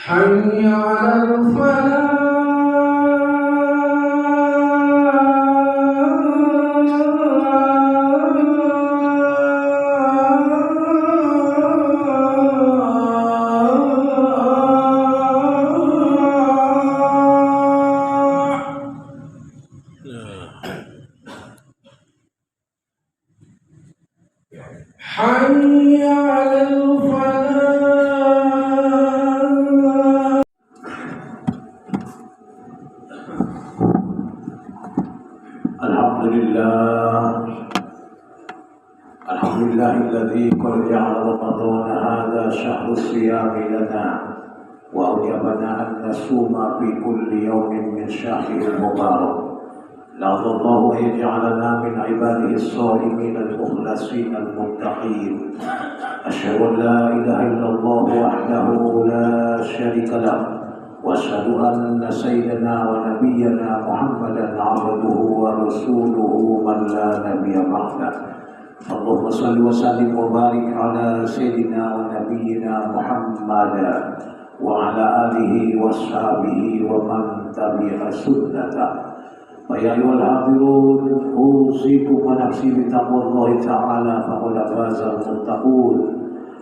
حي على الفلاح حي على الفلاح. الحمد لله الذي قد جعل رمضان هذا شهر الصيام لنا وأوجبنا أن نصوم في كل يوم من شهره المبارك. لعل الله أن يجعلنا من عباده الصائمين المخلصين المتقين. أشهد أن لا إله إلا الله وحده لا شريك له، وأشهد أن سيدنا ونبينا محمدا عبده ورسوله من لا نبي بعده. اللهم صل وسلم وبارك على سيدنا ونبينا محمد وعلى آله وصحبه ومن تبع سنته. فيا أيها الحاضرون أوصيكم ونفسي بتقوى الله تعالى فقد فاز المتقون.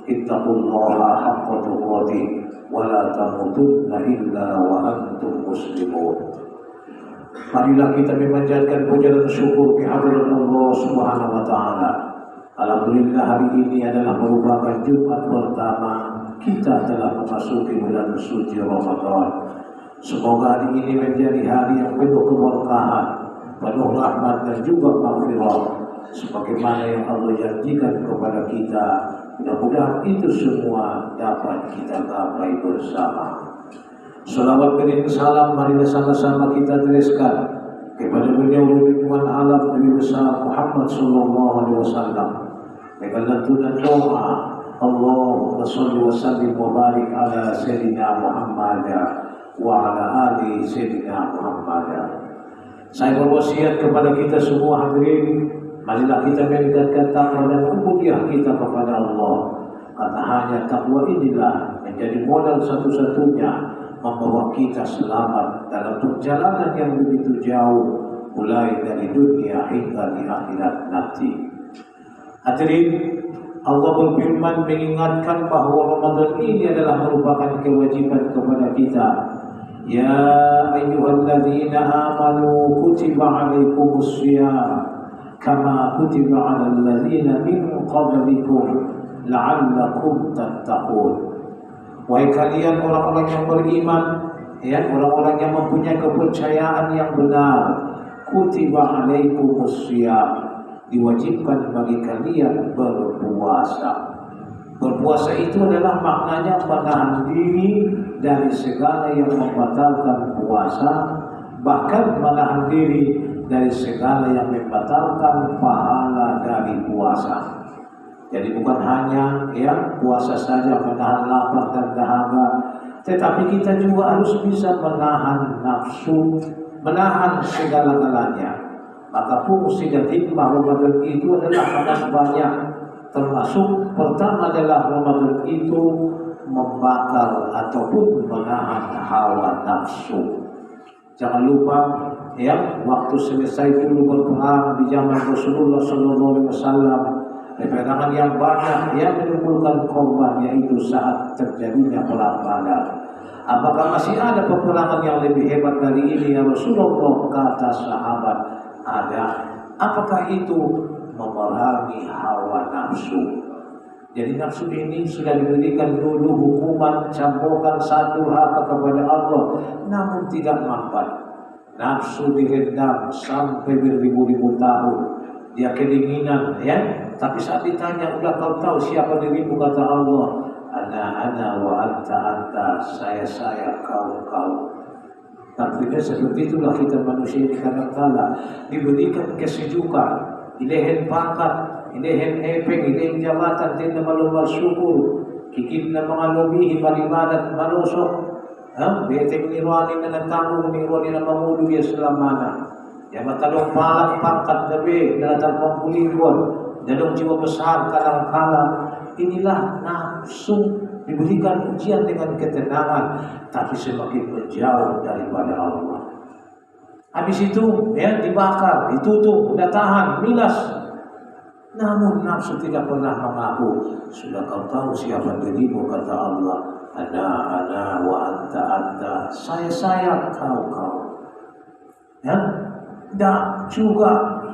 اتقوا الله حق تقاته ولا تموتن إلا وأنتم مسلمون. Marilah kita memanjatkan puja dan syukur kehadirat Allah Subhanahu wa taala. Alhamdulillah, hari ini adalah merupakan Jumat pertama kita telah memasuki bulan suci Ramadan. Semoga hari ini menjadi hari yang penuh keberkahan, penuh rahmat dan juga maghfirah, sebagaimana yang Allah janjikan kepada kita. Mudah-mudahan itu semua dapat kita gapai bersama. Salawat dan salam marilah sama-sama kita tuliskan kepada beliau Tuhan alam Nabi besar Muhammad sallallahu alaihi wasallam. Dengan lantunan doa, Allahumma shalli wa sallim wa barik ala sayyidina Muhammad wa ala ali sayyidina Muhammad. Saya berwasiat kepada kita semua hadirin, marilah kita meningkatkan takwa dan ubudiyah kita kepada Allah. Karena hanya takwa inilah menjadi modal satu-satunya membawa kita selamat dalam perjalanan yang begitu jauh, mulai dari dunia hingga di akhirat nanti. Hadirin, Allah berfirman mengingatkan bahwa Ramadan ini adalah merupakan kewajiban kepada kita. Ya ayyuhalladzina amanu kutiba alaikumus shiyam kama kutiba alal ladzina min qablikum la'allakum tattaqun. Wahai kalian orang-orang yang beriman, ya, orang-orang yang mempunyai kepercayaan yang benar, kutiba alaikumus shiyam, diwajibkan bagi kalian berpuasa. Berpuasa itu adalah maknanya menahan diri dari segala yang membatalkan puasa, bahkan menahan diri dari segala yang membatalkan pahala dari puasa. Jadi bukan hanya puasa saja menahan lapar dan dahaga, tetapi kita juga harus bisa menahan nafsu, menahan segala-galanya. Maka fungsi dan hikmah Ramadan itu adalah sangat banyak. Termasuk pertama adalah Ramadan itu membakar ataupun menahan hawa nafsu. Jangan lupa waktu selesai dulu berperang di zaman Rasulullah SAW, peperangan yang banyak yang menimbulkan korban, yaitu saat terjadinya perang Badar. Apakah masih ada peperangan yang lebih hebat dari ini ya Rasulullah? Kata sahabat, ada. Apakah itu? Memerangi hawa nafsu. Jadi nafsu ini sudah diberikan dulu hukuman cambukan satu haka kepada Allah, namun tidak mampat. Nafsu direndam sampai beribu-ribu tahun. Dia kedinginan, tapi saat ditanya, udah kau tahu siapa dirimu? Kata Allah, ana wa anta, saya kau. Tentunya seperti itulah kita manusia ini kadang-kala diberikan kesejukan, ilehen pangkat, ilehen epeng, ilehen jabatan, tidak malu bersyukur. kikid na mga lubi, himaliman at malusok, betek nirwani na nagtangong nirwani na mamuluya sa lamana. Yang matalong palak pangkat gabi, dalatang pangkulingon, dalong jiwa besar kalang-kalang, inilah nafsu diberikan ujian dengan ketenangan, tapi semakin menjauh daripada Allah. Habis itu ya dibakar, ditutup, ditahan, milas. Namun nafsu tidak pernah mengaku. Sudah kau tahu siapa dirimu, kata Allah. Ana wa anta. Saya kau. Ya, tidak juga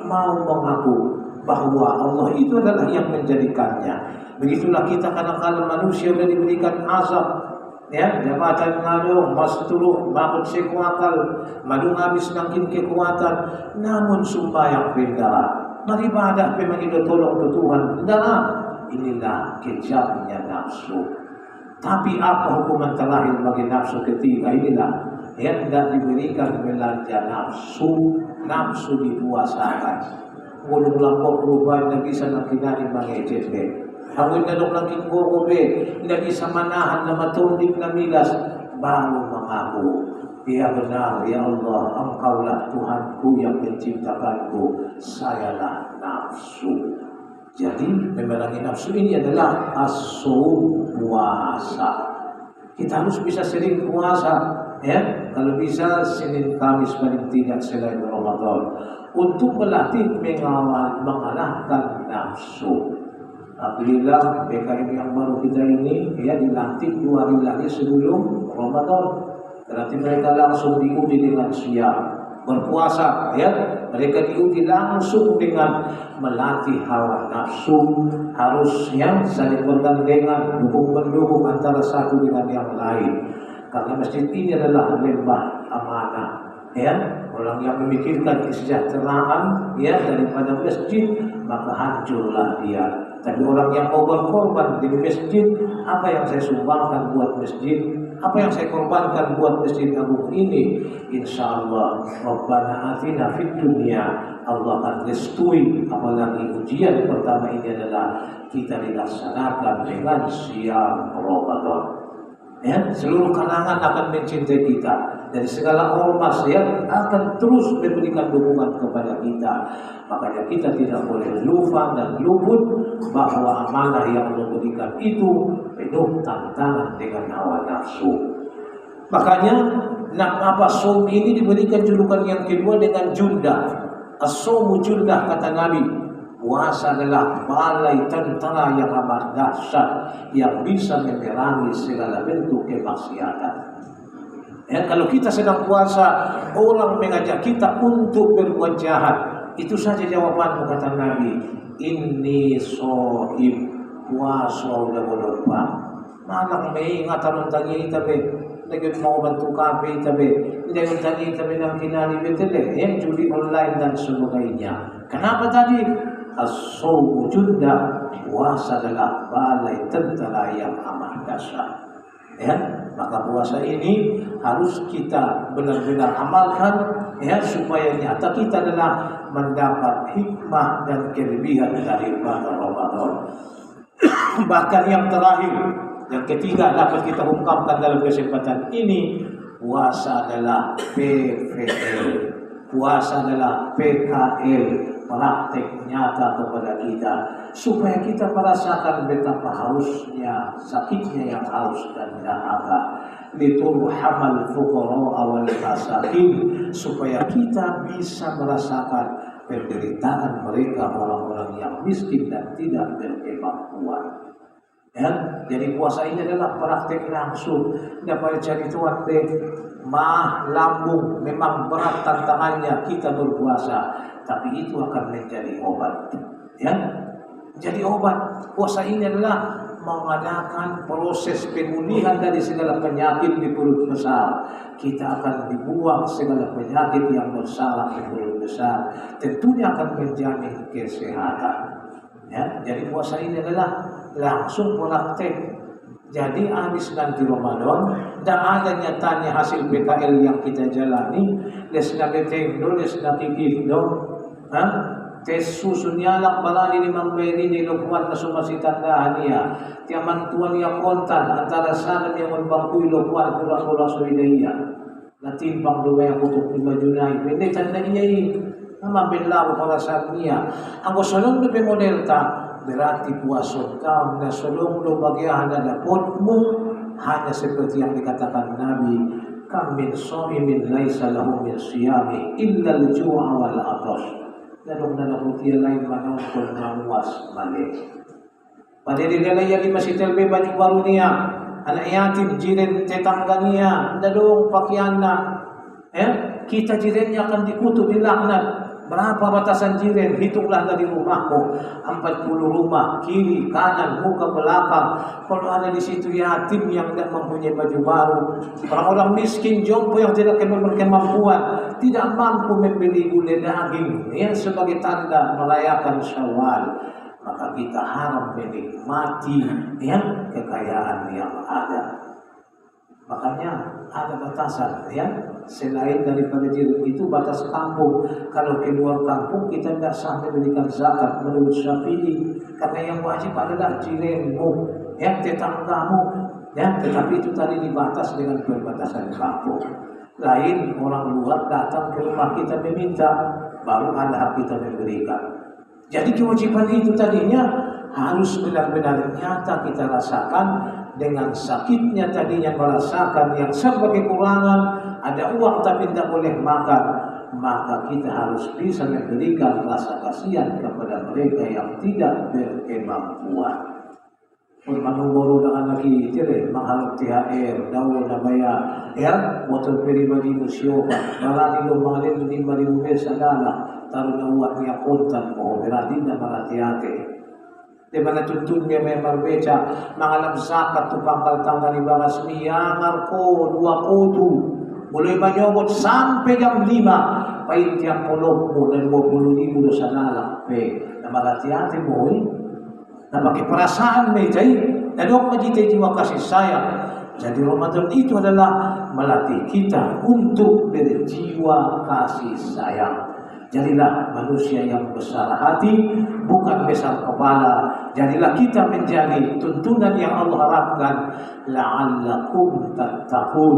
mau mengaku bahwa Allah itu adalah yang menjadikannya. Begitulah kita kadang-kadang manusia sudah diberikan azab. Ya, jabatan ngalo, mas tuluk, bakit sekuakal, madung habis nangkin kekuatan, namun sumbayang pendara. Beribadah memang itu tolong ke Tuhan. Pendara, inilah kejamnya nafsu. Tapi apa hukuman terakhir bagi nafsu ketiga? Inilah yang tidak diberikan belanja nafsu, nafsu dipuasakan. Ngulung lampau perubahan tidak bisa nakinari mengecet. Aku tidak lagi kokobe, tidak bisa menahan na matundik na milas, baru mengaku, ya benar, ya Allah, Engkaulah Tuhanku yang menciptakanku, sayalah nafsu. Jadi memerangi nafsu ini adalah as-shaum, puasa. Kita harus bisa sering puasa, ya. Kalau bisa Senin Kamis paling tidak selain Ramadan, untuk melatih mengalahkan nafsu. Alhamdulillah PKM yang baru kita ini ya dilantik 2 hari lagi sebelum Ramadan. Berarti mereka langsung diuji dengan siap berpuasa ya. Mereka diuji langsung dengan melatih hawa nafsu, harus yang saling bergandengan, dukung-mendukung antara satu dengan yang lain. Karena masjid ini adalah lembah amanah ya. Orang yang memikirkan kesejahteraan ya daripada masjid, maka hancurlah dia. Tapi orang yang mau berkorban di masjid, apa yang saya sumbangkan buat masjid, apa yang saya korbankan buat masjid agung ini, insya Allah Rabbana atina fid dunya, Allah akan restui. Apalagi ujian pertama ini adalah kita dilaksanakan dengan siam Ramadan. Ya, seluruh kalangan akan mencintai kita. Dari segala ormas ya akan terus memberikan dukungan kepada kita. Makanya kita tidak boleh lupa dan luput bahwa amanah yang Allah berikan itu penuh tantangan dengan hawa nafsu. Makanya shaum ini diberikan julukan yang kedua dengan jundah. As-shaumu jundah, kata Nabi. Puasa adalah balai tentara yang amat dahsyat yang bisa memerangi segala bentuk kemaksiatan. Ya, kalau kita sedang puasa, orang mengajak kita untuk berbuat jahat, itu saja jawabanmu, kata Nabi. Inni shaim, puasa udah lupa. Malang may ngataron tangi tabi, lagi mau bantu kafe tabi, lagi tangi tabi ng kinali betele, yang judi online dan sebagainya. Kenapa tadi? As-shaumu jundah, puasa adalah balai tentara yang amat dahsyat. Ya, maka puasa ini harus kita benar-benar amalkan ya, supaya nyata kita adalah mendapat hikmah dan kelebihan daripada Ramadan. Bahkan yang terakhir, yang ketiga dapat kita ungkapkan dalam kesempatan ini, puasa adalah PPL, puasa adalah PKL, praktek nyata kepada kita, supaya kita merasakan betapa hausnya, sakitnya yang haus dan dahaga. Liturhamal fuqara wal masakin, supaya kita bisa merasakan penderitaan mereka, orang-orang yang miskin dan tidak berkemampuan. Ya, jadi puasa ini adalah praktek langsung. Dapat cari tuan lambung memang berat tantangannya kita berpuasa, tapi itu akan menjadi obat. Ya, jadi obat. Puasa ini adalah mengadakan proses pemulihan dari segala penyakit di perut besar. Kita akan dibuang segala penyakit yang bersarang di perut besar. Tentunya akan menjamin kesehatan. Ya, jadi puasa ini adalah langsung praktek. Jadi habis nanti Ramadan, dan ada nyatanya hasil PKL yang kita jalani, lesna beteng do, lesna kikif do, tes susunyalak balani ni mamberi ni lokuan na sumasitandahan niya. Tiyaman tuan niya kontan antara sana niya magbangkuy lokuan kura-kura suidaya. Natimpang luway ang kutuk ni Majunay. Pwede tanda niya naman binlaw para sa niya. Ang usulong na pimodel ta, berarti puasok ka na sulong lo bagyahan na napot mo hanya seperti yang dikatakan Nabi, kam min sha'imin laisa lahu min siyami illa al-ju'a wal 'atash. Lalong na nakuti lain manungkol na uwas mali. Padirigalay yan lima si Telbe baju baru niya, anak yatim jiren tetangga niya, dadong pakyan na, kita jirennya akan dikutuk dilaknat. Berapa batasan jiren? Hitunglah dari rumahku 40 rumah, kiri, kanan, muka, belakang. Kalau ada di situ yatim yang tidak mempunyai baju baru, orang-orang miskin, jompo yang tidak berkemampuan, tidak mampu membeli gulai daging, sebagai tanda merayakan Syawal, maka kita harap menikmati kekayaan yang ada. Makanya ada batasan, selain daripada jiran itu batas kampung. Kalau keluar kampung kita tidak sampai berikan zakat menurut Syafi'i, karena yang wajib adalah jiranmu, tetanggamu, tetapi itu tadi dibatas dengan perbatasan kampung. Lain orang luar datang ke rumah kita meminta, baru ada hak kita memberikan. Jadi kewajiban itu tadinya harus benar-benar nyata kita rasakan. Dengan sakitnya tadinya merasakan yang serba kekurangan, ada uang tapi tidak boleh makan, maka kita harus bisa memberikan rasa kasihan kepada mereka yang tidak berkemampuan. Menunggu dengan lagi tidak mengharap THR, daun nabaya, motor pribadi musyokan, barang itu mengalir 5.000 pesos adalah taruh na uang niya kontan mo, berarti na marati-hati. Di mana tuntunnya memang beca mengalami zakat tu pangkal tanggal di bagas miyangar ko 2 kutu mulai menyobot sampai jam 5 pain tiang polok mo dan 20,000 dosa nalak na marati-hati mo na pakai perasaan may jay na dok majitay jiwa kasih sayang. Jadi Ramadan itu adalah melatih kita untuk berjiwa kasih sayang. Jadilah manusia yang besar hati, bukan besar kepala. Jadilah kita menjadi tuntunan yang Allah harapkan. La'allakum tattaqun.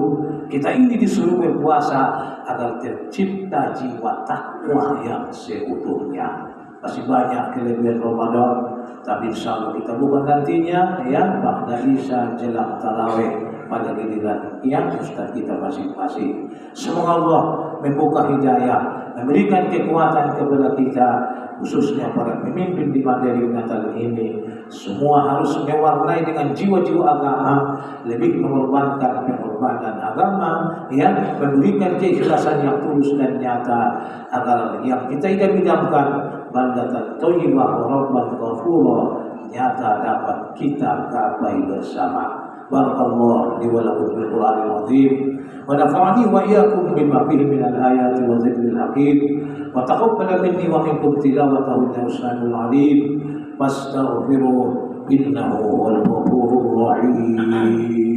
Kita ini disuruh berpuasa agar tercipta jiwa takwa yang seutuhnya. Masih banyak kelebihan Ramadan, tapi insya Allah kita bukan nantinya, ba'da isya jelang tarawih pada giliran Ustaz kita masing-masing. Semoga Allah membuka hidayah, memberikan kekuatan kepada kita, khususnya para pemimpin di materi Natal ini. Semua harus mewarnai dengan jiwa-jiwa agama, lebih mengorbankan pengorbanan agama, memberikan keikhlasan yang tulus dan nyata, agar yang kita idam-idamkan baldatan thayyibah wa rabban ghafura nyata dapat kita gapai bersama. Barakallahu li wa lakum bil Qur'anil azim wa nafa'ani wa iyyakum bima fihi min al-ayati wa dhikril hakim wa taqabbala minni wa minkum tilawatahu innahu samiul alim wastaghfiruhu innahu huwal ghafurur rahim.